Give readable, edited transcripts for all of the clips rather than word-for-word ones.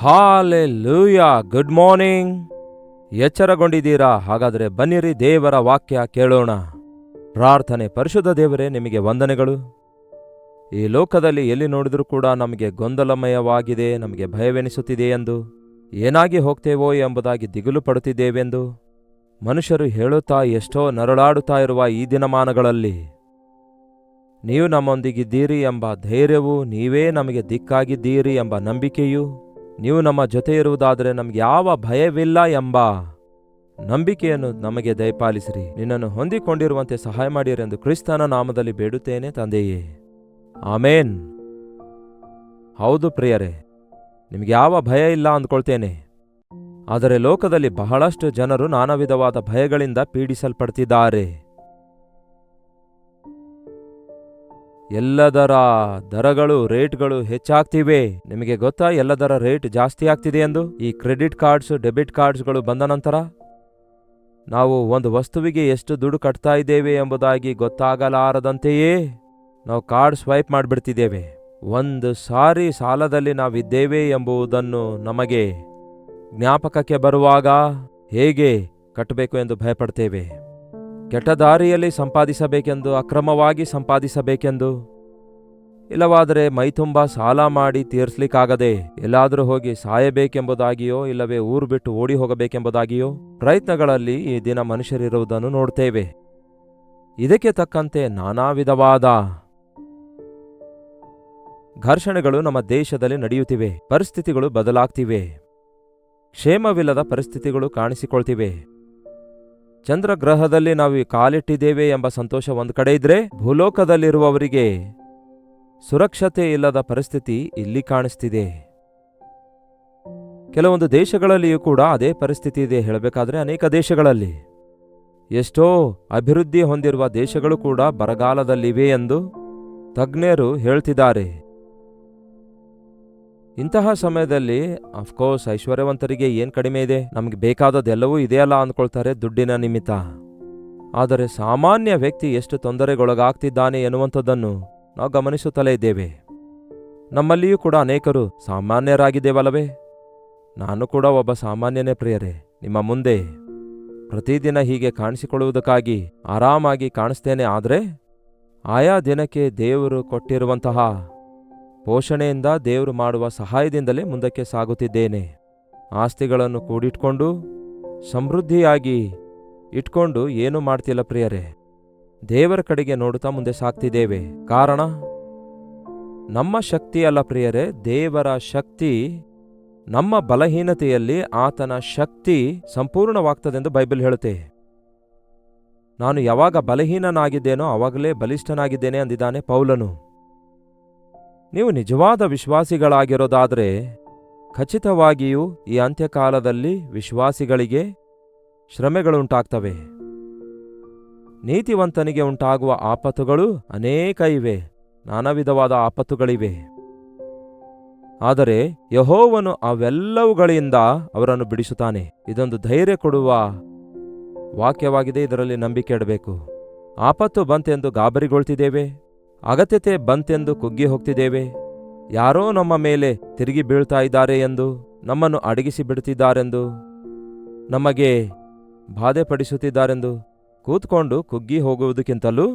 Hallelujah. Good morning. ಎಚ್ಚರಗೊಂಡಿದ್ದೀರಾ? ಹಾಗಾದರೆ ಬನ್ನಿರಿ, ದೇವರ ವಾಕ್ಯ ಕೇಳೋಣ. ಪ್ರಾರ್ಥನೆ. ಪರಿಶುದ್ಧ ದೇವರೇ, ನಿಮಗೆ ವಂದನೆಗಳು. ಈ ಲೋಕದಲ್ಲಿ ಎಲ್ಲಿ ನೋಡಿದ್ರೂ ಕೂಡ ನಮಗೆ ಗೊಂದಲಮಯವಾಗಿದೆ, ನಮಗೆ ಭಯವೆನಿಸುತ್ತಿದೆ ಎಂದು, ಏನಾಗಿ ಹೋಗ್ತೇವೋ ಎಂಬುದಾಗಿ ದಿಗುಲು ಪಡುತ್ತಿದ್ದೇವೆಂದು ಮನುಷ್ಯರು ಹೇಳುತ್ತಾ ಎಷ್ಟೋ ನರಳಾಡುತ್ತಾ ಇರುವ ಈ ದಿನಮಾನಗಳಲ್ಲಿ ನೀವು ನಮ್ಮೊಂದಿಗಿದ್ದೀರಿ ಎಂಬ ಧೈರ್ಯವೂ, ನೀವೇ ನಮಗೆ ದಿಕ್ಕಾಗಿದ್ದೀರಿ ಎಂಬ ನಂಬಿಕೆಯೂ, ನೀವು ನಮ್ಮ ಜೊತೆ ಇರುವುದಾದರೆ ನಮಗೆ ಯಾವ ಭಯವಿಲ್ಲ ಎಂಬ ನಂಬಿಕೆಯನ್ನು ನಮಗೆ ದಯಪಾಲಿಸಿರಿ. ನಿನ್ನನ್ನು ಹೊಂದಿಕೊಂಡಿರುವಂತೆ ಸಹಾಯ ಮಾಡಿರೆಂದು ಕ್ರಿಸ್ತನ ನಾಮದಲ್ಲಿ ಬೇಡುತ್ತೇನೆ ತಂದೆಯೇ, ಆಮೇನ್. ಹೌದು ಪ್ರಿಯರೇ, ನಿಮಗೆ ಯಾವ ಭಯ ಇಲ್ಲ ಅಂದ್ಕೊಳ್ತೇನೆ. ಆದರೆ ಲೋಕದಲ್ಲಿ ಬಹಳಷ್ಟು ಜನರು ನಾನಾ ವಿಧವಾದ ಭಯಗಳಿಂದ ಪೀಡಿಸಲ್ಪಡ್ತಿದ್ದಾರೆ. ಎಲ್ಲದರ ದರಗಳು, ರೇಟ್ಗಳು ಹೆಚ್ಚಾಗ್ತಿವೆ. ನಿಮಗೆ ಗೊತ್ತಾ ಎಲ್ಲದರ ರೇಟ್ ಜಾಸ್ತಿ ಆಗ್ತಿದೆ ಎಂದು? ಈ ಕ್ರೆಡಿಟ್ ಕಾರ್ಡ್ಸ್, ಡೆಬಿಟ್ ಕಾರ್ಡ್ಸ್ಗಳು ಬಂದ ನಂತರ ನಾವು ಒಂದು ವಸ್ತುವಿಗೆ ಎಷ್ಟು ದುಡ್ಡು ಕಟ್ತಾ ಇದ್ದೇವೆ ಎಂಬುದಾಗಿ ಗೊತ್ತಾಗಲಾರದಂತೆಯೇ ನಾವು ಕಾರ್ಡ್ ಸ್ವೈಪ್ ಮಾಡಿಬಿಡ್ತಿದ್ದೇವೆ. ಒಂದು ಸಾರಿ ಸಾಲದಲ್ಲಿ ನಾವಿದ್ದೇವೆ ಎಂಬುದನ್ನು ನಮಗೆ ಜ್ಞಾಪಕಕ್ಕೆ ಬರುವಾಗ ಹೇಗೆ ಕಟ್ಟಬೇಕು ಎಂದು ಭಯಪಡ್ತೇವೆ. ಕೆಟ್ಟ ದಾರಿಯಲ್ಲಿ ಸಂಪಾದಿಸಬೇಕೆಂದು, ಅಕ್ರಮವಾಗಿ ಸಂಪಾದಿಸಬೇಕೆಂದು, ಇಲ್ಲವಾದರೆ ಮೈತುಂಬ ಸಾಲ ಮಾಡಿ ತೀರಿಸ್ಲಿಕ್ಕಾಗದೆ ಎಲ್ಲಾದರೂ ಹೋಗಿ ಸಾಯಬೇಕೆಂಬುದಾಗಿಯೋ, ಇಲ್ಲವೇ ಊರು ಬಿಟ್ಟು ಓಡಿ ಹೋಗಬೇಕೆಂಬುದಾಗಿಯೋ ಪ್ರಯತ್ನಗಳಲ್ಲಿ ಈ ದಿನ ಮನುಷ್ಯರಿರುವುದನ್ನು ನೋಡ್ತೇವೆ. ಇದಕ್ಕೆ ತಕ್ಕಂತೆ ನಾನಾ ವಿಧವಾದ ಘರ್ಷಣೆಗಳು ನಮ್ಮ ದೇಶದಲ್ಲಿ ನಡೆಯುತ್ತಿವೆ. ಪರಿಸ್ಥಿತಿಗಳು ಬದಲಾಗ್ತಿವೆ. ಕ್ಷೇಮವಿಲ್ಲದ ಪರಿಸ್ಥಿತಿಗಳು ಕಾಣಿಸಿಕೊಳ್ತಿವೆ. ಚಂದ್ರಗ್ರಹದಲ್ಲಿ ನಾವು ಕಾಲಿಟ್ಟಿದ್ದೇವೆ ಎಂಬ ಸಂತೋಷ ಒಂದು ಕಡೆ ಇದ್ರೆ, ಭೂಲೋಕದಲ್ಲಿರುವವರಿಗೆ ಸುರಕ್ಷತೆ ಇಲ್ಲದ ಪರಿಸ್ಥಿತಿ ಇಲ್ಲಿ ಕಾಣಿಸ್ತಿದೆ. ಕೆಲವೊಂದು ದೇಶಗಳಲ್ಲಿಯೂ ಕೂಡ ಅದೇ ಪರಿಸ್ಥಿತಿ ಇದೆ. ಹೇಳಬೇಕಾದ್ರೆ ಅನೇಕ ದೇಶಗಳಲ್ಲಿ, ಎಷ್ಟೋ ಅಭಿವೃದ್ಧಿ ಹೊಂದಿರುವ ದೇಶಗಳು ಕೂಡ ಬರಗಾಲದಲ್ಲಿವೆ ಎಂದು ತಜ್ಞರು ಹೇಳ್ತಿದ್ದಾರೆ. ಇಂತಹ ಸಮಯದಲ್ಲಿ ಅಫ್ಕೋರ್ಸ್ ಐಶ್ವರ್ಯವಂತರಿಗೆ ಏನ್ ಕಡಿಮೆ ಇದೆ, ನಮಗೆ ಬೇಕಾದದ್ದೆಲ್ಲವೂ ಇದೆಯಲ್ಲ ಅಂದ್ಕೊಳ್ತಾರೆ ದುಡ್ಡಿನ ನಿಮಿತ್ತ. ಆದರೆ ಸಾಮಾನ್ಯ ವ್ಯಕ್ತಿ ಎಷ್ಟು ತೊಂದರೆಗೊಳಗಾಗ್ತಿದ್ದಾನೆ ಎನ್ನುವಂಥದ್ದನ್ನು ನಾವು ಗಮನಿಸುತ್ತಲೇ ಇದ್ದೇವೆ. ನಮ್ಮಲ್ಲಿಯೂ ಕೂಡ ಅನೇಕರು ಸಾಮಾನ್ಯರಾಗಿದ್ದೇವಲ್ಲವೇ? ನಾನು ಕೂಡ ಒಬ್ಬ ಸಾಮಾನ್ಯನೇ ಪ್ರಿಯರೇ. ನಿಮ್ಮ ಮುಂದೆ ಪ್ರತಿದಿನ ಹೀಗೆ ಕಾಣಿಸಿಕೊಳ್ಳುವುದಕ್ಕಾಗಿ ಆರಾಮಾಗಿ ಕಾಣಿಸ್ತೇನೆ. ಆದರೆ ಆಯಾ ದಿನಕ್ಕೆ ದೇವರು ಕೊಟ್ಟಿರುವಂತಹ ಪೋಷಣೆಯಿಂದ, ದೇವರು ಮಾಡುವ ಸಹಾಯದಿಂದಲೇ ಮುಂದಕ್ಕೆ ಸಾಗುತ್ತಿದ್ದೇನೆ. ಆಸ್ತಿಗಳನ್ನು ಕೂಡಿಟ್ಕೊಂಡು ಸಮೃದ್ಧಿಯಾಗಿ ಇಟ್ಕೊಂಡು ಏನೂ ಮಾಡ್ತಿಲ್ಲ ಪ್ರಿಯರೇ. ದೇವರ ಕಡೆಗೆ ನೋಡುತ್ತಾ ಮುಂದೆ ಸಾಗ್ತಿದ್ದೇವೆ. ಕಾರಣ ನಮ್ಮ ಶಕ್ತಿ ಅಲ್ಲ ಪ್ರಿಯರೇ, ದೇವರ ಶಕ್ತಿ. ನಮ್ಮ ಬಲಹೀನತೆಯಲ್ಲಿ ಆತನ ಶಕ್ತಿ ಸಂಪೂರ್ಣವಾಗ್ತದೆಂದು ಬೈಬಲ್ ಹೇಳುತ್ತೆ. ನಾನು ಯಾವಾಗ ಬಲಹೀನನಾಗಿದ್ದೇನೋ ಆವಾಗಲೇ ಬಲಿಷ್ಠನಾಗಿದ್ದೇನೆ ಅಂದಿದ್ದಾನೆ ಪೌಲನು. ನೀವು ನಿಜವಾದ ವಿಶ್ವಾಸಿಗಳಾಗಿರೋದಾದರೆ ಖಚಿತವಾಗಿಯೂ ಈ ಅಂತ್ಯಕಾಲದಲ್ಲಿ ವಿಶ್ವಾಸಿಗಳಿಗೆ ಶ್ರಮೆಗಳುಂಟಾಗ್ತವೆ. ನೀತಿವಂತನಿಗೆ ಉಂಟಾಗುವ ಆಪತ್ತುಗಳು ಅನೇಕ ಇವೆ, ನಾನಾ ವಿಧವಾದ ಆಪತ್ತುಗಳಿವೆ. ಆದರೆ ಯೆಹೋವನು ಅವೆಲ್ಲವುಗಳಿಂದ ಅವರನ್ನು ಬಿಡಿಸುತ್ತಾನೆ. ಇದೊಂದು ಧೈರ್ಯ ಕೊಡುವ ವಾಕ್ಯವಾಗಿದೆ. ಇದರಲ್ಲಿ ನಂಬಿಕೆ ಇಡಬೇಕು. ಆಪತ್ತು ಬಂತೆಂದು ಗಾಬರಿಗೊಳ್ತಿದ್ದೇವೆ, ಅಗತ್ಯತೆ ಬಂತೆಂದು ಕುಗ್ಗಿ ಹೋಗ್ತಿದ್ದೇವೆ, ಯಾರೋ ನಮ್ಮ ಮೇಲೆ ತಿರುಗಿ ಬೀಳ್ತಾ ಇದ್ದಾರೆ ಎಂದು, ನಮ್ಮನ್ನು ಅಡಗಿಸಿ ಬಿಡುತ್ತಿದ್ದಾರೆಂದು, ನಮಗೆ ಬಾಧೆಪಡಿಸುತ್ತಿದ್ದಾರೆಂದು ಕೂತ್ಕೊಂಡು ಕುಗ್ಗಿ ಹೋಗುವುದಕ್ಕಿಂತಲೂ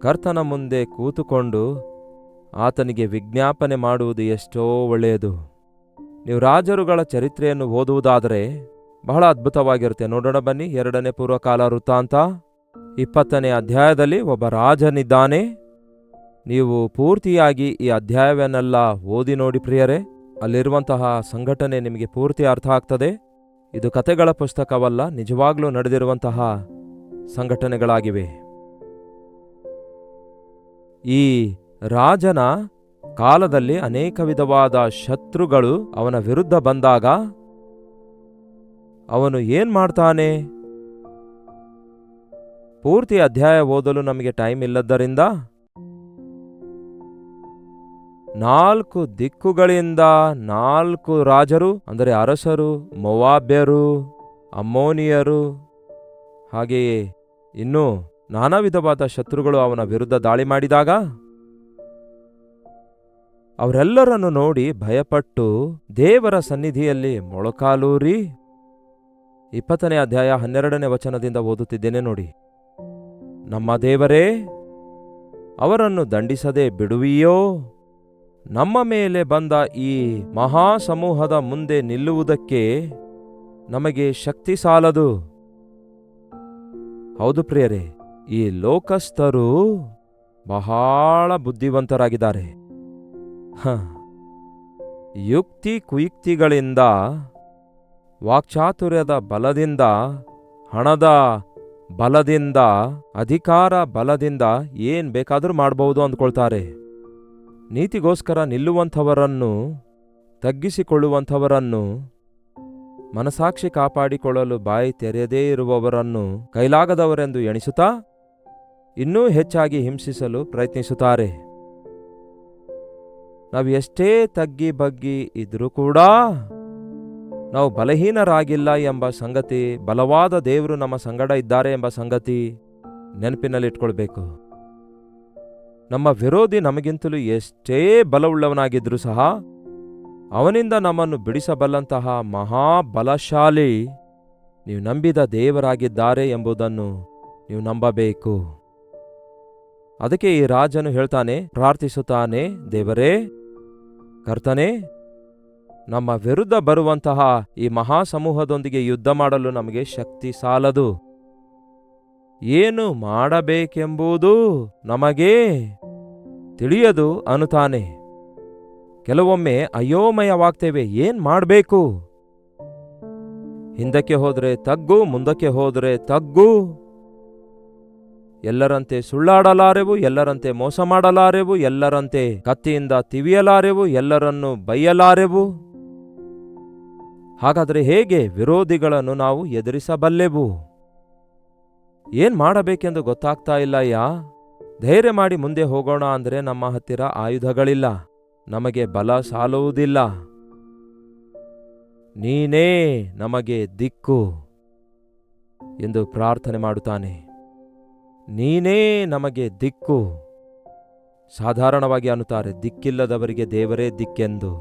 ಕರ್ತನ ಮುಂದೆ ಕೂತುಕೊಂಡು ಆತನಿಗೆ ವಿಜ್ಞಾಪನೆ ಮಾಡುವುದು ಎಷ್ಟೋ ಒಳ್ಳೆಯದು. ನೀವು ರಾಜರುಗಳ ಚರಿತ್ರೆಯನ್ನು ಓದುವುದಾದರೆ ಬಹಳ ಅದ್ಭುತವಾಗಿರುತ್ತೆ. ನೋಡೋಣ ಬನ್ನಿ. 2ನೇ ಪೂರ್ವಕಾಲ ವೃತ್ತಾಂತ 20ನೇ ಅಧ್ಯಾಯದಲ್ಲಿ ಒಬ್ಬ ರಾಜನಿದ್ದಾನೆ. ನೀವು ಪೂರ್ತಿಯಾಗಿ ಈ ಅಧ್ಯಾಯವನ್ನೆಲ್ಲ ಓದಿ ನೋಡಿ ಪ್ರಿಯರೇ. ಅಲ್ಲಿರುವಂತಹ ಸಂಘಟನೆ ನಿಮಗೆ ಪೂರ್ತಿ ಅರ್ಥ ಆಗ್ತದೆ. ಇದು ಕತೆಗಳ ಪುಸ್ತಕವಲ್ಲ, ನಿಜವಾಗ್ಲೂ ನಡೆದಿರುವಂತಹ ಸಂಘಟನೆಗಳಾಗಿವೆ. ಈ ರಾಜನ ಕಾಲದಲ್ಲಿ ಅನೇಕ ವಿಧವಾದ ಶತ್ರುಗಳು ಅವನ ವಿರುದ್ಧ ಬಂದಾಗ ಅವನು ಏನ್ ಮಾಡ್ತಾನೆ? ಪೂರ್ತಿ ಅಧ್ಯಾಯ ಓದಲು ನಮಗೆ ಟೈಮ್ ಇಲ್ಲದ್ದರಿಂದ 4 ದಿಕ್ಕುಗಳಿಂದ 4 ರಾಜರು, ಅಂದರೆ ಅರಸರು, ಮೋವಾಬ್ಯರು, ಅಮ್ಮೋನಿಯರು, ಹಾಗೆಯೇ ಇನ್ನೂ ನಾನಾ ವಿಧವಾದ ಶತ್ರುಗಳು ಅವನ ವಿರುದ್ಧ ದಾಳಿ ಮಾಡಿದಾಗ ಅವರೆಲ್ಲರನ್ನು ನೋಡಿ ಭಯಪಟ್ಟು ದೇವರ ಸನ್ನಿಧಿಯಲ್ಲಿ ಮೊಳಕಾಲೂರಿ 20ನೇ ಅಧ್ಯಾಯ 12ನೇ ವಚನದಿಂದ ಓದುತ್ತಿದ್ದೇನೆ ನೋಡಿ. ನಮ್ಮ ದೇವರೇ, ಅವರನ್ನು ದಂಡಿಸದೆ ಬಿಡುವಿಯೋ? ನಮ್ಮ ಮೇಲೆ ಬಂದ ಈ ಮಹಾಸಮೂಹದ ಮುಂದೆ ನಿಲ್ಲುವುದಕ್ಕೆ ನಮಗೆ ಶಕ್ತಿ ಸಾಲದು. ಹೌದು ಪ್ರಿಯರೇ, ಈ ಲೋಕಸ್ಥರು ಬಹಳ ಬುದ್ಧಿವಂತರಾಗಿದ್ದಾರೆ. ಯುಕ್ತಿ ಕುಯುಕ್ತಿಗಳಿಂದ, ವಾಕ್ಚಾತುರ್ಯದ ಬಲದಿಂದ, ಹಣದ ಬಲದಿಂದ, ಅಧಿಕಾರ ಬಲದಿಂದ ಏನ್ ಬೇಕಾದರೂ ಮಾಡಬಹುದು ಅಂದ್ಕೊಳ್ತಾರೆ. ನೀತಿಗೋಸ್ಕರ ನಿಲ್ಲುವಂಥವರನ್ನು, ತಗ್ಗಿಸಿಕೊಳ್ಳುವಂಥವರನ್ನು, ಮನಸಾಕ್ಷಿ ಕಾಪಾಡಿಕೊಳ್ಳಲು ಬಾಯಿ ತೆರೆಯದೇ ಇರುವವರನ್ನು ಕೈಲಾಗದವರೆಂದು ಎಣಿಸುತ್ತಾ ಇನ್ನೂ ಹೆಚ್ಚಾಗಿ ಹಿಂಸಿಸಲು ಪ್ರಯತ್ನಿಸುತ್ತಾರೆ. ನಾವು ಎಷ್ಟೇ ತಗ್ಗಿ ಬಗ್ಗಿ ಇದ್ರೂ ಕೂಡ ನಾವು ಬಲಹೀನರಾಗಿಲ್ಲ ಎಂಬ ಸಂಗತಿ, ಬಲವಾದ ದೇವರು ನಮ್ಮ ಸಂಗಡ ಇದ್ದಾರೆ ಎಂಬ ಸಂಗತಿ ನೆನಪಿನಲ್ಲಿಟ್ಕೊಳ್ಬೇಕು. ನಮ್ಮ ವಿರೋಧಿ ನಮಗಿಂತಲೂ ಎಷ್ಟೇ ಬಲವುಳ್ಳವನಾಗಿದ್ರೂ ಸಹ ಅವನಿಂದ ನಮ್ಮನ್ನು ಬಿಡಿಸಬಲ್ಲಂತಹ ಮಹಾಬಲಶಾಲಿ ನೀವು ನಂಬಿದ ದೇವರಾಗಿದ್ದಾರೆ ಎಂಬುದನ್ನು ನೀವು ನಂಬಬೇಕು. ಅದಕ್ಕೆ ಈ ರಾಜನು ಹೇಳ್ತಾನೆ, ಪ್ರಾರ್ಥಿಸುತ್ತಾನೆ, ದೇವರೇ, ಕರ್ತನೇ, ನಮ್ಮ ವಿರುದ್ಧ ಬರುವಂತಹ ಈ ಮಹಾಸಮೂಹದೊಂದಿಗೆ ಯುದ್ಧ ಮಾಡಲು ನಮಗೆ ಶಕ್ತಿ ಸಾಲದು. ಏನು ಮಾಡಬೇಕೆಂಬುದು ನಮಗೆ ತಿಳಿಯದು ಅನ್ನುತ್ತಾನೆ. ಕೆಲವೊಮ್ಮೆ ಅಯೋಮಯವಾಗ್ತೇವೆ, ಏನ್ ಮಾಡಬೇಕು? ಹಿಂದಕ್ಕೆ ಹೋದ್ರೆ ತಗ್ಗು, ಮುಂದಕ್ಕೆ ಹೋದ್ರೆ ತಗ್ಗು. ಎಲ್ಲರಂತೆ ಸುಳ್ಳಾಡಲಾರೆವು, ಎಲ್ಲರಂತೆ ಮೋಸ ಮಾಡಲಾರೆವು, ಎಲ್ಲರಂತೆ ಕತ್ತಿಯಿಂದ ತಿವಿಯಲಾರೆವು, ಎಲ್ಲರನ್ನು ಬೈಯಲಾರೆವು. ಹಾಗಾದರೆ ಹೇಗೆ ವಿರೋಧಿಗಳನ್ನು ನಾವು ಎದುರಿಸಬಲ್ಲೆವು? ಏನ್ ಮಾಡಬೇಕೆಂದು ಗೊತ್ತಾಗ್ತಾ ಇಲ್ಲ. ಧೈರ್ಯ ಮಾಡಿ ಮುಂದೆ ಹೋಗೋಣ ಅಂದರೆ ನಮ್ಮ ಹತ್ತಿರ ಆಯುಧಗಳಿಲ್ಲ, ನಮಗೆ ಬಲ ಸಾಲುವುದಿಲ್ಲ. ನೀನೇ ನಮಗೆ ದಿಕ್ಕು ಎಂದು ಪ್ರಾರ್ಥನೆ ಮಾಡುತ್ತಾನೆ. ನೀನೇ ನಮಗೆ ದಿಕ್ಕು. ಸಾಧಾರಣವಾಗಿ ಅನ್ನುತ್ತಾರೆ, ದಿಕ್ಕಿಲ್ಲದವರಿಗೆ ದೇವರೇ ದಿಕ್ಕೆಂದು.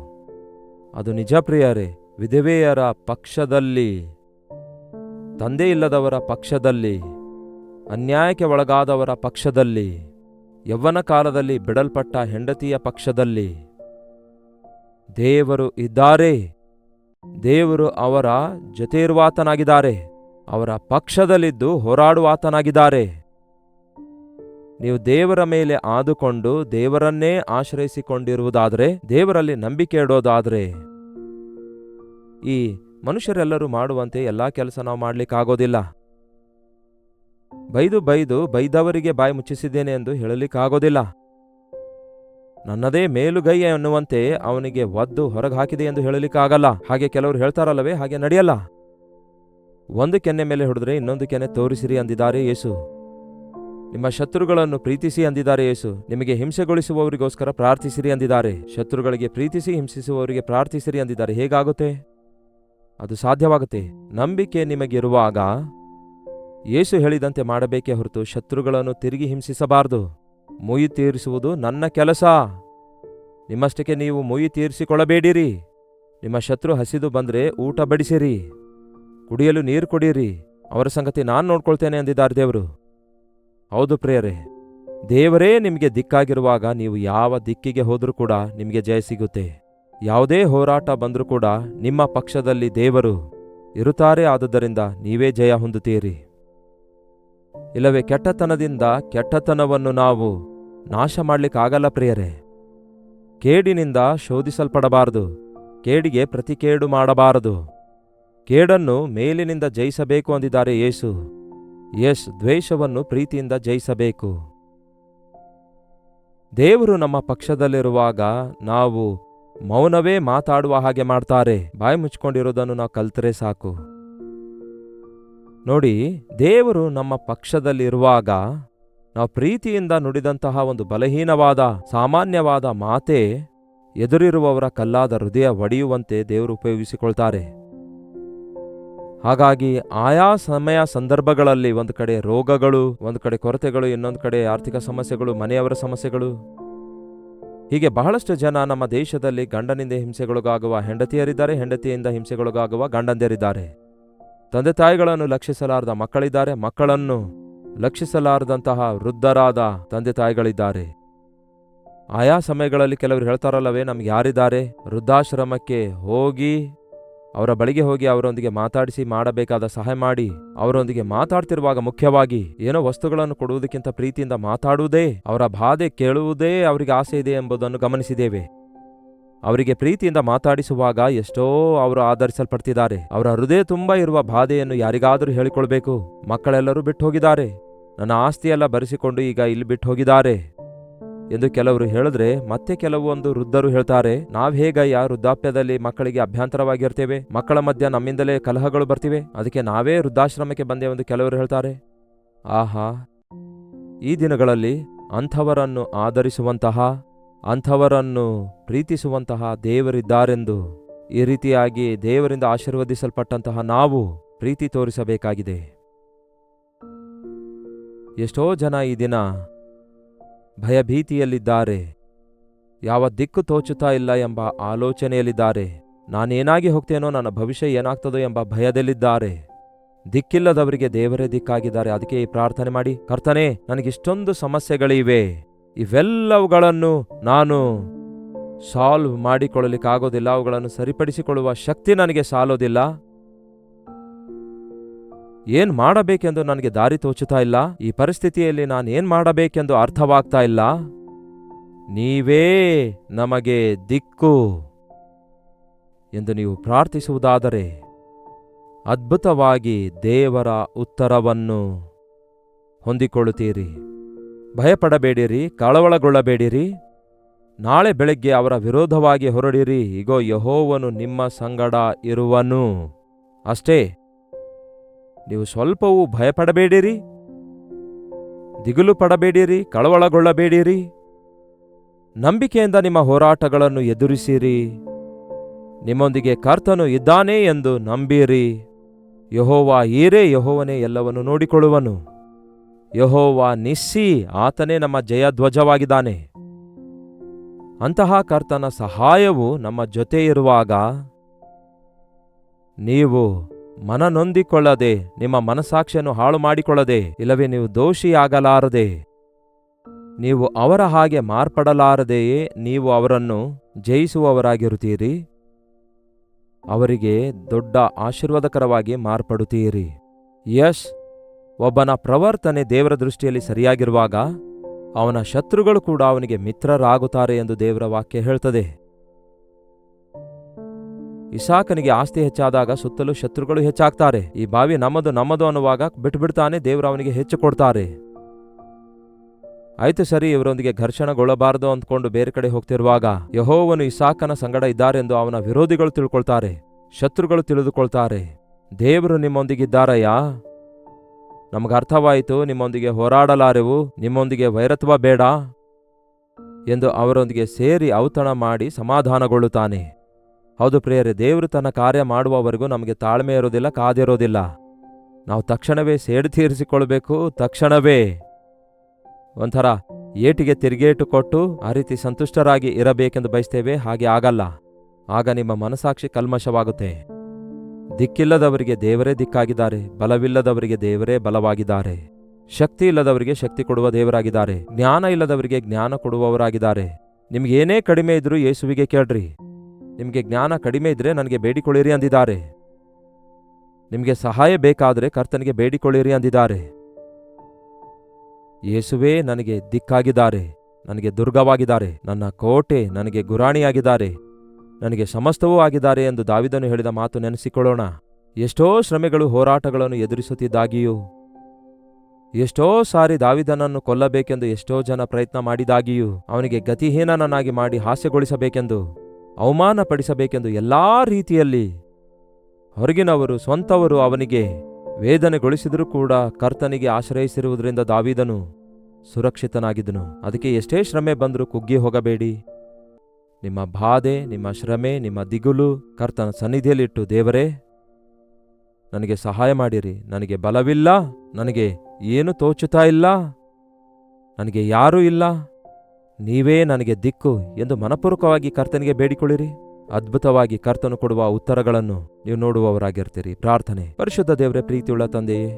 ಅದು ನಿಜ ಪ್ರಿಯರೇ. ವಿಧವೆಯರ ಪಕ್ಷದಲ್ಲಿ, ತಂದೆ ಇಲ್ಲದವರ ಪಕ್ಷದಲ್ಲಿ, ಅನ್ಯಾಯಕ್ಕೆ ಒಳಗಾದವರ ಪಕ್ಷದಲ್ಲಿ, ಯೌವನ ಕಾಲದಲ್ಲಿ ಬಿಡಲ್ಪಟ್ಟ ಹೆಂಡತಿಯ ಪಕ್ಷದಲ್ಲಿ ದೇವರು ಇದ್ದಾರೆ. ದೇವರು ಅವರ ಜೊತೆ ಇರುವಾತನಾಗಿದ್ದಾರೆ, ಅವರ ಪಕ್ಷದಲ್ಲಿದ್ದು ಹೋರಾಡುವಾತನಾಗಿದ್ದಾರೆ. ನೀವು ದೇವರ ಮೇಲೆ ಆದುಕೊಂಡು ದೇವರನ್ನೇ ಆಶ್ರಯಿಸಿಕೊಂಡಿರುವುದಾದರೆ, ದೇವರಲ್ಲಿ ನಂಬಿಕೆ ಇಡೋದಾದರೆ, ಈ ಮನುಷ್ಯರೆಲ್ಲರೂ ಮಾಡುವಂತೆ ಎಲ್ಲಾ ಕೆಲಸ ನಾವು ಮಾಡ್ಲಿಕ್ಕಾಗೋದಿಲ್ಲ. ಬೈದವರಿಗೆ ಬಾಯಿ ಮುಚ್ಚಿಸಿದ್ದೇನೆ ಎಂದು ಹೇಳಲಿಕ್ಕಾಗೋದಿಲ್ಲ. ನನ್ನದೇ ಮೇಲುಗೈ ಎನ್ನುವಂತೆ ಅವನಿಗೆ ಒದ್ದು ಹೊರಗೆ ಹಾಕಿದೆ ಎಂದು ಹೇಳಲಿಕ್ಕಾಗಲ್ಲ. ಹಾಗೆ ಕೆಲವರು ಹೇಳ್ತಾರಲ್ಲವೇ, ಹಾಗೆ ನಡೆಯಲ್ಲ. ಒಂದು ಕೆನ್ನೆ ಮೇಲೆ ಹೊಡೆದ್ರೆ ಇನ್ನೊಂದು ಕೆನ್ನೆ ತೋರಿಸಿರಿ ಅಂದಿದ್ದಾರೆ ಯೇಸು. ನಿಮ್ಮ ಶತ್ರುಗಳನ್ನು ಪ್ರೀತಿಸಿ ಅಂದಿದ್ದಾರೆ ಯೇಸು. ನಿಮಗೆ ಹಿಂಸೆಗೊಳಿಸುವವರಿಗೋಸ್ಕರ ಪ್ರಾರ್ಥಿಸಿರಿ ಅಂದಿದ್ದಾರೆ. ಶತ್ರುಗಳಿಗೆ ಪ್ರೀತಿಸಿ ಹಿಂಸಿಸುವವರಿಗೆ ಪ್ರಾರ್ಥಿಸಿರಿ ಅಂದಿದ್ದಾರೆ. ಹೇಗಾಗುತ್ತೆ? ಅದು ಸಾಧ್ಯವಾಗುತ್ತೆ. ನಂಬಿಕೆ ನಿಮಗಿರುವಾಗ ಯೇಸು ಹೇಳಿದಂತೆ ಮಾಡಬೇಕೇ ಹೊರತು ಶತ್ರುಗಳನ್ನು ತಿರುಗಿ ಹಿಂಸಿಸಬಾರದು. ಮುಯಿ ತೀರಿಸುವುದು ನನ್ನ ಕೆಲಸ. ನಿಮ್ಮಷ್ಟಕ್ಕೆ ನೀವು ಮುಯಿ ತೀರಿಸಿಕೊಳ್ಳಬೇಡಿರಿ. ನಿಮ್ಮ ಶತ್ರು ಹಸಿದು ಬಂದ್ರೆ ಊಟ ಬಡಿಸಿರಿ, ಕುಡಿಯಲು ನೀರು ಕೊಡಿರಿ, ಅವರ ಸಂಗತಿ ನಾನು ನೋಡ್ಕೊಳ್ತೇನೆ ಅಂದಿದ್ದಾರೆ ದೇವರು. ಹೌದು ಪ್ರಿಯರೇ, ದೇವರೇ ನಿಮಗೆ ದಿಕ್ಕಾಗಿರುವಾಗ ನೀವು ಯಾವ ದಿಕ್ಕಿಗೆ ಹೋದರೂ ಕೂಡ ನಿಮಗೆ ಜಯ ಸಿಗುತ್ತೆ. ಯಾವುದೇ ಹೋರಾಟ ಬಂದರೂ ಕೂಡ ನಿಮ್ಮ ಪಕ್ಷದಲ್ಲಿ ದೇವರು ಇರುತ್ತಾರೆ. ಆದುದರಿಂದ ನೀವೇ ಜಯ ಹೊಂದುತ್ತೀರಿ. ಇಲ್ಲವೇ ಕೆಟ್ಟತನದಿಂದ ಕೆಟ್ಟತನವನ್ನು ನಾವು ನಾಶ ಮಾಡಲಿಕ್ಕಾಗಲ್ಲ ಪ್ರಿಯರೇ. ಕೇಡಿನಿಂದ ಶೋಧಿಸಲ್ಪಡಬಾರದು, ಕೇಡಿಗೆ ಪ್ರತಿಕೇಡು ಮಾಡಬಾರದು. ಕೇಡನ್ನು ಮೇಲಿನಿಂದ ಜಯಿಸಬೇಕು ಅಂದಿದ್ದಾರೆ ಯೇಸು. ದ್ವೇಷವನ್ನು ಪ್ರೀತಿಯಿಂದ ಜಯಿಸಬೇಕು. ದೇವರು ನಮ್ಮ ಪಕ್ಷದಲ್ಲಿರುವಾಗ ನಾವು ಮೌನವೇ ಮಾತಾಡುವ ಹಾಗೆ ಮಾಡ್ತಾರೆ. ಬಾಯಿ ಮುಚ್ಕೊಂಡಿರೋದನ್ನು ನಾವು ಕಲ್ತರೆ ಸಾಕು. ನೋಡಿ, ದೇವರು ನಮ್ಮ ಪಕ್ಷದಲ್ಲಿರುವಾಗ ನಾವು ಪ್ರೀತಿಯಿಂದ ನುಡಿದಂತಹ ಒಂದು ಬಲಹೀನವಾದ ಸಾಮಾನ್ಯವಾದ ಮಾತೇ ಎದುರಿರುವವರ ಕಲ್ಲಾದ ಹೃದಯ ಒಡೆಯುವಂತೆ ದೇವರು ಉಪಯೋಗಿಸಿಕೊಳ್ತಾರೆ. ಹಾಗಾಗಿ ಆಯಾ ಸಮಯ ಸಂದರ್ಭಗಳಲ್ಲಿ ಒಂದು ಕಡೆ ರೋಗಗಳು, ಒಂದು ಕಡೆ ಕೊರತೆಗಳು, ಇನ್ನೊಂದು ಕಡೆ ಆರ್ಥಿಕ ಸಮಸ್ಯೆಗಳು, ಮನೆಯವರ ಸಮಸ್ಯೆಗಳು, ಹೀಗೆ ಬಹಳಷ್ಟು ಜನ ನಮ್ಮ ದೇಶದಲ್ಲಿ ಗಂಡನಿಂದ ಹಿಂಸೆಗೊಳಗಾಗುವ ಹೆಂಡತಿಯರಿದ್ದಾರೆ, ಹೆಂಡತಿಯಿಂದ ಹಿಂಸೆಗೊಳಗಾಗುವ ಗಂಡಂದಿರಿದ್ದಾರೆ. ತಂದೆ ತಾಯಿಗಳನ್ನು ಲಕ್ಷಿಸಲಾರದ ಮಕ್ಕಳಿದ್ದಾರೆ, ಮಕ್ಕಳನ್ನು ಲಕ್ಷಿಸಲಾರದಂತಹ ವೃದ್ಧರಾದ ತಂದೆ ತಾಯಿಗಳಿದ್ದಾರೆ. ಆಯಾ ಸಮಯಗಳಲ್ಲಿ ಕೆಲವರು ಹೇಳ್ತಾರಲ್ಲವೇ, ನಮ್ಗೆ ಯಾರಿದ್ದಾರೆ, ವೃದ್ಧಾಶ್ರಮಕ್ಕೆ ಹೋಗಿ ಅವರ ಬಳಿಗೆ ಹೋಗಿ ಅವರೊಂದಿಗೆ ಮಾತಾಡಿಸಿ ಮಾಡಬೇಕಾದ ಸಹಾಯ ಮಾಡಿ, ಅವರೊಂದಿಗೆ ಮಾತಾಡ್ತಿರುವಾಗ ಮುಖ್ಯವಾಗಿ ಏನೋ ವಸ್ತುಗಳನ್ನು ಕೊಡುವುದಕ್ಕಿಂತ ಪ್ರೀತಿಯಿಂದ ಮಾತಾಡುವುದೇ, ಅವರ ಬಾಧೆ ಕೇಳುವುದೇ ಅವರಿಗೆ ಆಸೆ ಇದೆ ಎಂಬುದನ್ನು ಗಮನಿಸಿದ್ದೇವೆ. ಅವರಿಗೆ ಪ್ರೀತಿಯಿಂದ ಮಾತಾಡಿಸುವಾಗ ಎಷ್ಟೋ ಅವರು ಆಧರಿಸಲ್ಪಡ್ತಿದ್ದಾರೆ. ಅವರ ಹೃದಯ ತುಂಬ ಇರುವ ಬಾಧೆಯನ್ನು ಯಾರಿಗಾದರೂ ಹೇಳಿಕೊಳ್ಬೇಕು. ಮಕ್ಕಳೆಲ್ಲರೂ ಬಿಟ್ಟು ಹೋಗಿದ್ದಾರೆ, ನನ್ನ ಆಸ್ತಿಯೆಲ್ಲ ಬರೆಸಿಕೊಂಡು ಈಗ ಇಲ್ಲಿ ಬಿಟ್ಟು ಹೋಗಿದ್ದಾರೆ ಎಂದು ಕೆಲವರು ಹೇಳಿದ್ರೆ, ಮತ್ತೆ ಕೆಲವೊಂದು ವೃದ್ಧರು ಹೇಳ್ತಾರೆ, ನಾವ್ ಹೇಗಯ್ಯ ವೃದ್ಧಾಪ್ಯದಲ್ಲಿ ಮಕ್ಕಳಿಗೆ ಅಭ್ಯಂತರವಾಗಿರ್ತೇವೆ, ಮಕ್ಕಳ ಮಧ್ಯ ನಮ್ಮಿಂದಲೇ ಕಲಹಗಳು ಬರ್ತಿವೆ, ಅದಕ್ಕೆ ನಾವೇ ವೃದ್ಧಾಶ್ರಮಕ್ಕೆ ಬಂದೇವೆಂದು ಕೆಲವರು ಹೇಳ್ತಾರೆ. ಆಹಾ, ಈ ದಿನಗಳಲ್ಲಿ ಅಂಥವರನ್ನು ಆಧರಿಸುವಂತಹ, ಅಂಥವರನ್ನು ಪ್ರೀತಿಸುವಂತಹ ದೇವರಿದ್ದಾರೆಂದು ಈ ರೀತಿಯಾಗಿ ದೇವರಿಂದ ಆಶೀರ್ವದಿಸಲ್ಪಟ್ಟಂತಹ ನಾವು ಪ್ರೀತಿ ತೋರಿಸಬೇಕಾಗಿದೆ. ಎಷ್ಟೋ ಜನ ಈ ದಿನ ಭಯಭೀತಿಯಲ್ಲಿದ್ದಾರೆ, ಯಾವ ದಿಕ್ಕು ತೋಚುತ್ತಾ ಇಲ್ಲ ಎಂಬ ಆಲೋಚನೆಯಲ್ಲಿದ್ದಾರೆ. ನಾನೇನಾಗಿ ಹೋಗ್ತೇನೋ, ನನ್ನ ಭವಿಷ್ಯ ಏನಾಗ್ತದೋ ಎಂಬ ಭಯದಲ್ಲಿದ್ದಾರೆ. ದಿಕ್ಕಿಲ್ಲದವರಿಗೆ ದೇವರೇ ದಿಕ್ಕಾಗಿದ್ದಾರೆ. ಅದಕ್ಕೆ ಈ ಪ್ರಾರ್ಥನೆ ಮಾಡಿ, ಕರ್ತನೇ, ನನಗಿಷ್ಟೊಂದು ಸಮಸ್ಯೆಗಳಿವೆ, ಇವೆಲ್ಲವುಗಳನ್ನು ನಾನು ಸಾಲ್ವ್ ಮಾಡಿಕೊಳ್ಳಲಿಕ್ಕಾಗೋದಿಲ್ಲ, ಅವುಗಳನ್ನು ಸರಿಪಡಿಸಿಕೊಳ್ಳುವ ಶಕ್ತಿ ನನಗೆ ಸಾಲೋದಿಲ್ಲ, ಏನ್ ಮಾಡಬೇಕೆಂದು ನನಗೆ ದಾರಿ ತೋಚುತ್ತಾ ಇಲ್ಲ, ಈ ಪರಿಸ್ಥಿತಿಯಲ್ಲಿ ನಾನು ಏನ್ ಮಾಡಬೇಕೆಂದು ಅರ್ಥವಾಗ್ತಾ ಇಲ್ಲ, ನೀವೇ ನಮಗೆ ದಿಕ್ಕು ಎಂದು ನೀವು ಪ್ರಾರ್ಥಿಸುವುದಾದರೆ ಅದ್ಭುತವಾಗಿ ದೇವರ ಉತ್ತರವನ್ನು ಹೊಂದಿಕೊಳ್ಳುತ್ತೀರಿ. ಭಯಪಡಬೇಡಿರಿ, ಕಳವಳಗೊಳ್ಳಬೇಡಿರಿ. ನಾಳೆ ಬೆಳಗ್ಗೆ ಅವರ ವಿರೋಧವಾಗಿ ಹೊರಡಿರಿ, ಇಗೋ ಯೆಹೋವನು ನಿಮ್ಮ ಸಂಗಡ ಇರುವನು. ಅಷ್ಟೇ. ನೀವು ಸ್ವಲ್ಪವೂ ಭಯಪಡಬೇಡಿರಿ, ದಿಗುಲು ಪಡಬೇಡಿರಿ, ಕಳವಳಗೊಳ್ಳಬೇಡಿರಿ. ನಂಬಿಕೆಯಿಂದ ನಿಮ್ಮ ಹೋರಾಟಗಳನ್ನು ಎದುರಿಸಿರಿ. ನಿಮ್ಮೊಂದಿಗೆ ಕರ್ತನು ಇದ್ದಾನೆ ಎಂದು ನಂಬಿರಿ. ಯೆಹೋವ ಈರೇ, ಯೆಹೋವನೇ ಎಲ್ಲವನ್ನು ನೋಡಿಕೊಳ್ಳುವನು. ಯೆಹೋವ ನಿಸ್ಸಿ, ಆತನೇ ನಮ್ಮ ಜಯಧ್ವಜವಾಗಿದ್ದಾನೆ. ಅಂತಹ ಕರ್ತನ ಸಹಾಯವು ನಮ್ಮ ಜೊತೆ ಇರುವಾಗ ನೀವು ಮನನೊಂದಿಕೊಳ್ಳದೆ, ನಿಮ್ಮ ಮನಸ್ಸಾಕ್ಷಿಯನ್ನು ಹಾಳು ಮಾಡಿಕೊಳ್ಳದೆ, ಇಲ್ಲವೇ ನೀವು ದೋಷಿಯಾಗಲಾರದೆ, ನೀವು ಅವರ ಹಾಗೆ ಮಾರ್ಪಡಲಾರದೆಯೇ ನೀವು ಅವರನ್ನು ಜಯಿಸುವವರಾಗಿರುತ್ತೀರಿ. ಅವರಿಗೆ ದೊಡ್ಡ ಆಶೀರ್ವಾದಕರವಾಗಿ ಮಾರ್ಪಡುತ್ತೀರಿ. ಒಬ್ಬನ ಪ್ರವರ್ತನೆ ದೇವರ ದೃಷ್ಟಿಯಲ್ಲಿ ಸರಿಯಾಗಿರುವಾಗ ಅವನ ಶತ್ರುಗಳು ಕೂಡ ಅವನಿಗೆ ಮಿತ್ರರಾಗುತ್ತಾರೆ ಎಂದು ದೇವರ ವಾಕ್ಯ ಹೇಳ್ತದೆ. ಇಸಾಕನಿಗೆ ಆಸ್ತಿ ಹೆಚ್ಚಾದಾಗ ಸುತ್ತಲೂ ಶತ್ರುಗಳು ಹೆಚ್ಚಾಗ್ತಾರೆ. ಈ ಬಾವಿ ನಮ್ಮದು ಅನ್ನುವಾಗ ಬಿಟ್ಬಿಡ್ತಾನೆ, ದೇವರು ಅವನಿಗೆ ಹೆಚ್ಚು ಕೊಡ್ತಾರೆ. ಆಯ್ತು ಸರಿ, ಇವರೊಂದಿಗೆ ಘರ್ಷಣೆಗೊಳ್ಳಬಾರದು ಅಂದ್ಕೊಂಡು ಬೇರೆ ಕಡೆ ಹೋಗ್ತಿರುವಾಗ ಯೆಹೋವನು ಇಸಾಕನ ಸಂಗಡ ಇದ್ದಾರೆಂದು ಅವನ ವಿರೋಧಿಗಳು ತಿಳ್ಕೊಳ್ತಾರೆ, ಶತ್ರುಗಳು ತಿಳಿದುಕೊಳ್ತಾರೆ. ದೇವರು ನಿಮ್ಮೊಂದಿಗಿದ್ದಾರಯ್ಯ, ನಮಗರ್ಥವಾಯಿತು, ನಿಮ್ಮೊಂದಿಗೆ ಹೋರಾಡಲಾರೆವು, ನಿಮ್ಮೊಂದಿಗೆ ವೈರತ್ವ ಬೇಡ ಎಂದು ಅವರೊಂದಿಗೆ ಸೇರಿ ಔತಣ ಮಾಡಿ ಸಮಾಧಾನಗೊಳ್ಳುತ್ತಾನೆ. ಹೌದು ಪ್ರಿಯರೇ, ದೇವರು ತನ್ನ ಕಾರ್ಯ ಮಾಡುವವರೆಗೂ ನಮಗೆ ತಾಳ್ಮೆ ಇರೋದಿಲ್ಲ, ಕಾದಿರೋದಿಲ್ಲ. ನಾವು ತಕ್ಷಣವೇ ಸೇಡು ತೀರಿಸಿಕೊಳ್ಬೇಕು, ತಕ್ಷಣವೇ ಒಂಥರ ಏಟಿಗೆ ತಿರುಗೇಟು ಕೊಟ್ಟು ಆ ರೀತಿ ಸಂತುಷ್ಟರಾಗಿ ಇರಬೇಕೆಂದು ಬಯಸ್ತೇವೆ. ಹಾಗೆ ಆಗಲ್ಲ. ಆಗ ನಿಮ್ಮ ಮನಸಾಕ್ಷಿ ಕಲ್ಮಶವಾಗುತ್ತೆ. ದಿಕ್ಕಿಲ್ಲದವರಿಗೆ ದೇವರೇ ದಿಕ್ಕಾಗಿದ್ದಾರೆ, ಬಲವಿಲ್ಲದವರಿಗೆ ದೇವರೇ ಬಲವಾಗಿದ್ದಾರೆ, ಶಕ್ತಿ ಇಲ್ಲದವರಿಗೆ ಶಕ್ತಿ ಕೊಡುವ ದೇವರಾಗಿದ್ದಾರೆ, ಜ್ಞಾನ ಇಲ್ಲದವರಿಗೆ ಜ್ಞಾನ ಕೊಡುವವರಾಗಿದ್ದಾರೆ. ನಿಮ್ಗೇನೇ ಕಡಿಮೆ ಇದ್ರೂ ಯೇಸುವಿಗೆ ಕೇಳ್ರಿ. ನಿಮಗೆ ಜ್ಞಾನ ಕಡಿಮೆ ಇದ್ರೆ ನನಗೆ ಬೇಡಿಕೊಳ್ಳಿರಿ ಅಂದಿದ್ದಾರೆ. ನಿಮಗೆ ಸಹಾಯ ಬೇಕಾದರೆ ಕರ್ತನಿಗೆ ಬೇಡಿಕೊಳ್ಳಿರಿ ಅಂದಿದ್ದಾರೆ. ಯೇಸುವೇ ನನಗೆ ದಿಕ್ಕಾಗಿದ್ದಾರೆ, ನನಗೆ ದುರ್ಗವಾಗಿದ್ದಾರೆ, ನನ್ನ ಕೋಟೆ, ನನಗೆ ಗುರಾಣಿಯಾಗಿದ್ದಾರೆ, ನನಗೆ ಸಮಸ್ತವೂ ಆಗಿದ್ದಾರೆ ಎಂದು ದಾವೀದನು ಹೇಳಿದ ಮಾತು ನೆನೆಸಿಕೊಳ್ಳೋಣ. ಎಷ್ಟೋ ಶ್ರಮೆಗಳು, ಹೋರಾಟಗಳನ್ನು ಎದುರಿಸುತ್ತಿದ್ದಾಗಿಯೂ, ಎಷ್ಟೋ ಸಾರಿ ದಾವೀದನನ್ನು ಕೊಲ್ಲಬೇಕೆಂದು ಎಷ್ಟೋ ಜನ ಪ್ರಯತ್ನ ಮಾಡಿದಾಗಿಯೂ, ಅವನಿಗೆ ಗತಿಹೀನನನ್ನಾಗಿ ಮಾಡಿ ಹಾಸ್ಯಗೊಳಿಸಬೇಕೆಂದು, ಅವಮಾನಪಡಿಸಬೇಕೆಂದು ಎಲ್ಲಾ ರೀತಿಯಲ್ಲಿ ಹೊರಗಿನವರು, ಸ್ವಂತವರು ಅವನಿಗೆ ವೇದನೆಗೊಳಿಸಿದರೂ ಕೂಡ ಕರ್ತನಿಗೆ ಆಶ್ರಯಿಸಿರುವುದರಿಂದ ದಾವೀದನು ಸುರಕ್ಷಿತನಾಗಿದ್ದನು. ಅದಕ್ಕೆ ಎಷ್ಟೇ ಶ್ರಮೆ ಬಂದರೂ ಕುಗ್ಗಿ ಹೋಗಬೇಡಿ. ನಿಮ್ಮ ಬಾಧೆ, ನಿಮ್ಮ ಶ್ರಮೆ, ನಿಮ್ಮ ದಿಗುಲು ಕರ್ತನ ಸನ್ನಿಧಿಯಲ್ಲಿಟ್ಟು, ದೇವರೇ ನನಗೆ ಸಹಾಯ ಮಾಡಿರಿ, ನನಗೆ ಬಲವಿಲ್ಲ, ನನಗೆ ಏನು ತೋಚುತ್ತಾ ಇಲ್ಲ, ನನಗೆ ಯಾರೂ ಇಲ್ಲ, ನೀವೇ ನನಗೆ ದಿಕ್ಕು ಎಂದು ಮನಪೂರ್ವಕವಾಗಿ ಕರ್ತನಿಗೆ ಬೇಡಿಕೊಳ್ಳಿರಿ. ಅದ್ಭುತವಾಗಿ ಕರ್ತನು ಕೊಡುವ ಉತ್ತರಗಳನ್ನು ನೀವು ನೋಡುವವರಾಗಿರ್ತೀರಿ. ಪ್ರಾರ್ಥನೆ. ಪರಿಶುದ್ಧ ದೇವರೇ, ಪ್ರೀತಿಯುಳ್ಳ ತಂದೆಯೇ,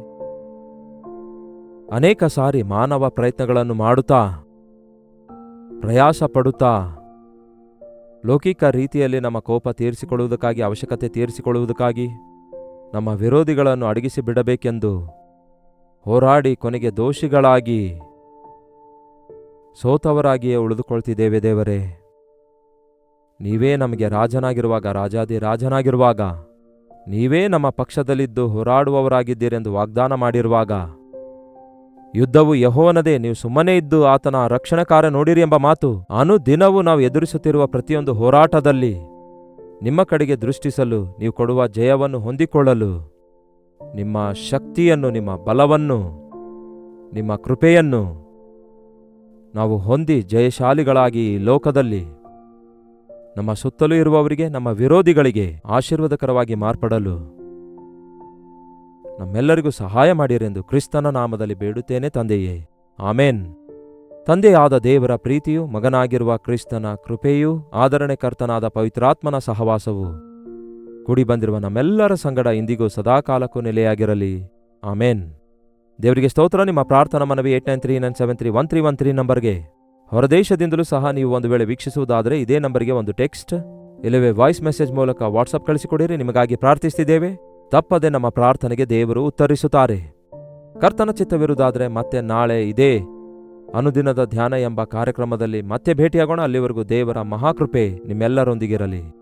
ಅನೇಕ ಸಾರಿ ಮಾನವ ಪ್ರಯತ್ನಗಳನ್ನು ಮಾಡುತ್ತಾ, ಪ್ರಯಾಸ ಪಡುತ್ತಾ, ಲೌಕಿಕ ರೀತಿಯಲ್ಲಿ ನಮ್ಮ ಕೋಪ ತೀರಿಸಿಕೊಳ್ಳುವುದಕ್ಕಾಗಿ, ಅವಶ್ಯಕತೆ ತೀರಿಸಿಕೊಳ್ಳುವುದಕ್ಕಾಗಿ ನಮ್ಮ ವಿರೋಧಿಗಳನ್ನು ಅಡಗಿಸಿ ಬಿಡಬೇಕೆಂದು ಹೋರಾಡಿ ಕೊನೆಗೆ ದೋಷಿಗಳಾಗಿ ಸೋತವರಾಗಿಯೇ ಉಳಿದುಕೊಳ್ತಿದ್ದೇವೆ. ದೇವರೇ, ನೀವೇ ನಮಗೆ ರಾಜನಾಗಿರುವಾಗ, ರಾಜಾದಿರಾಜನಾಗಿರುವಾಗ, ನೀವೇ ನಮ್ಮ ಪಕ್ಷದಲ್ಲಿದ್ದು ಹೋರಾಡುವವರಾಗಿದ್ದೀರೆಂದು ವಾಗ್ದಾನ ಮಾಡಿರುವಾಗ, ಯುದ್ಧವು ಯೆಹೋವನದೇ, ನೀವು ಸುಮ್ಮನೆ ಇದ್ದು ಆತನ ರಕ್ಷಣಾ ಕಾರ್ಯ ನೋಡಿರಿ ಎಂಬ ಮಾತು ಅನುದಿನವೂ ನಾವು ಎದುರಿಸುತ್ತಿರುವ ಪ್ರತಿಯೊಂದು ಹೋರಾಟದಲ್ಲಿ ನಿಮ್ಮ ಕಡೆಗೆ ದೃಷ್ಟಿಸಲು, ನೀವು ಕೊಡುವ ಜಯವನ್ನು ಹೊಂದಿಕೊಳ್ಳಲು, ನಿಮ್ಮ ಶಕ್ತಿಯನ್ನು, ನಿಮ್ಮ ಬಲವನ್ನು, ನಿಮ್ಮ ಕೃಪೆಯನ್ನು ನಾವು ಹೊಂದಿ ಜಯಶಾಲಿಗಳಾಗಿ ಈ ಲೋಕದಲ್ಲಿ ನಮ್ಮ ಸುತ್ತಲೂ ಇರುವವರಿಗೆ, ನಮ್ಮ ವಿರೋಧಿಗಳಿಗೆ ಆಶೀರ್ವಾದಕರವಾಗಿ ಮಾರ್ಪಡಲು ನಮ್ಮೆಲ್ಲರಿಗೂ ಸಹಾಯ ಮಾಡಿರೆಂದು ಕ್ರಿಸ್ತನ ನಾಮದಲ್ಲಿ ಬೇಡುತ್ತೇನೆ ತಂದೆಯೇ, ಆಮೇನ್. ತಂದೆಯಾದ ದೇವರ ಪ್ರೀತಿಯೂ, ಮಗನಾಗಿರುವ ಕ್ರಿಸ್ತನ ಕೃಪೆಯೂ, ಆದರಣೆಕರ್ತನಾದ ಪವಿತ್ರಾತ್ಮನ ಸಹವಾಸವು ಕೂಡಿ ಬಂದಿರುವ ನಮ್ಮೆಲ್ಲರ ಸಂಗಡ ಇಂದಿಗೂ ಸದಾಕಾಲಕ್ಕೂ ನೆಲೆಯಾಗಿರಲಿ. ಆಮೇನ್. ದೇವರಿಗೆ ಸ್ತೋತ್ರ. ನಿಮ್ಮ ಪ್ರಾರ್ಥನಾ ಮನವಿ 8939731313 ನಂಬರ್ಗೆ ಹೊರದೇಶದಿಂದಲೂ ಸಹ ನೀವು ಒಂದು ವೇಳೆ ವೀಕ್ಷಿಸುವುದಾದರೆ ಇದೇ ನಂಬರ್ಗೆ ಒಂದು ಟೆಕ್ಸ್ಟ್ ಇಲ್ಲವೇ ವಾಯ್ಸ್ ಮೆಸೇಜ್ ಮೂಲಕ ವಾಟ್ಸಪ್ ಕಳಿಸಿಕೊಡಿರಿ. ನಿಮಗಾಗಿ ಪ್ರಾರ್ಥಿಸ್ತಿದ್ದೇವೆ. ತಪ್ಪದೆ ನಮ್ಮ ಪ್ರಾರ್ಥನೆಗೆ ದೇವರು ಉತ್ತರಿಸುತ್ತಾರೆ. ಕರ್ತನ ಚಿತ್ತವಿರುವುದಾದರೆ ಮತ್ತೆ ನಾಳೆ ಇದೇ ಅನುದಿನದ ಧ್ಯಾನ ಎಂಬ ಕಾರ್ಯಕ್ರಮದಲ್ಲಿ ಮತ್ತೆ ಭೇಟಿಯಾಗೋಣ. ಅಲ್ಲಿವರೆಗೂ ದೇವರ ಮಹಾಕೃಪೆ ನಿಮ್ಮೆಲ್ಲರೊಂದಿಗಿರಲಿ.